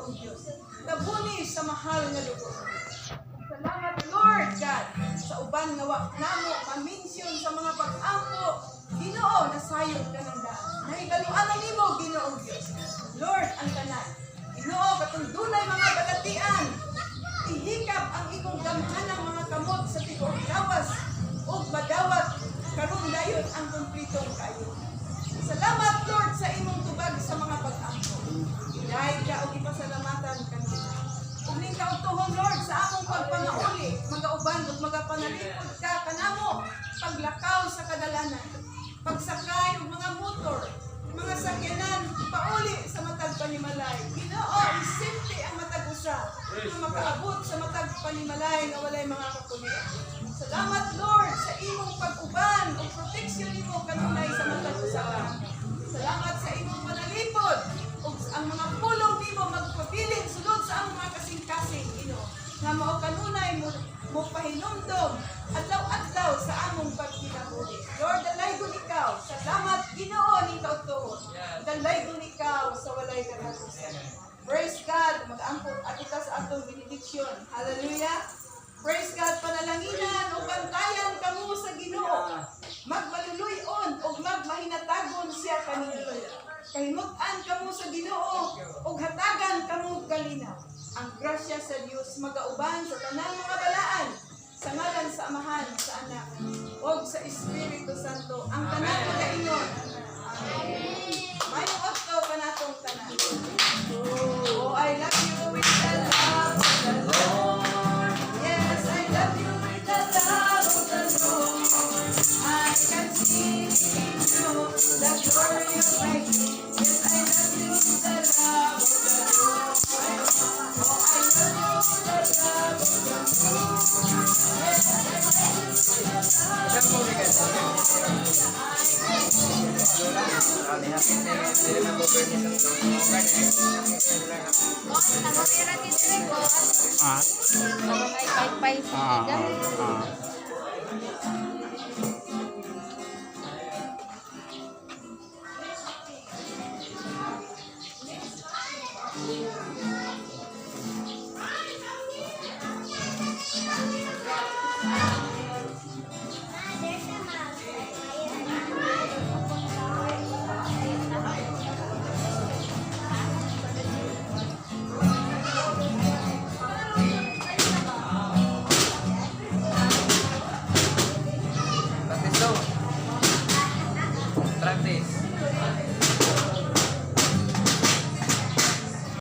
ginoong Diyos. Nabuni sa mahal nga dugo. Salamat Lord God sa uban nga wa namo ma-mention sa mga pag-ampo. Ginoo nasayod ka ng daan. Nahibaluan nimo Ginoong Diyos. Lord ang tanan. Ginoo katong dunay mga balatian. Ihikap ang ikong gamhanang mga kamot sa tibuok gawas ug madawat karon dayon ang kumpletong kayo. Salamat Lord sa imong tubag sa mga pag-ampo. Dahil ka og ipasalamatan kanila. Ug ning kautuhon Lord sa among pagpanauli, magauban ug magapanalipod ka kanamo, paglakaw sa kadalanan, pagsakay og mga motor, mga sakyanan pauli sa matag panimalay. Ginoo, isipti ang matag usa na makaabot sa matag panimalay nga walay mga kapulian. Salamat Lord sa imong pag-uban ug proteksyon nimo kanunay sa matag usa. Salamat sa imong panalipod ug ang mga pulong nimo magpabilin sulod sa among mga kasing-kasing Ginoo nga mao kanunay mo pahinumdom adlaw-adlaw sa among pagkinabuhi. Lord, dalaygon ikaw. Salamat Ginoo ning kautuhon. Dalaygon ikaw sa walay katapusan. Praise God. Mag-ampot kita sa atong benediction. Hallelujah. Praise God. Panalanginan o bantayan kamo sa Ginoo. Magmaluluyon o magmahinatagon siya kanino. Kahimutan kamo sa Ginoo o hatagan kamo kalinaw. Ang grasya sa Dios magauban sa tanang mga balaan sa ngalan sa Amahan, sa Anak, o sa Espiritu Santo. Ang tanan mga ingon. Amen. Mayong okto pa natong tanan. Oh, I love you with the love of the Lord. Yes, I love you with the love of the Lord. I can see in you the glory of my King. Yes, I love you with the love of the Lord. Oh, I love you with the love of the Lord. Yes, I love you with the love of Ah.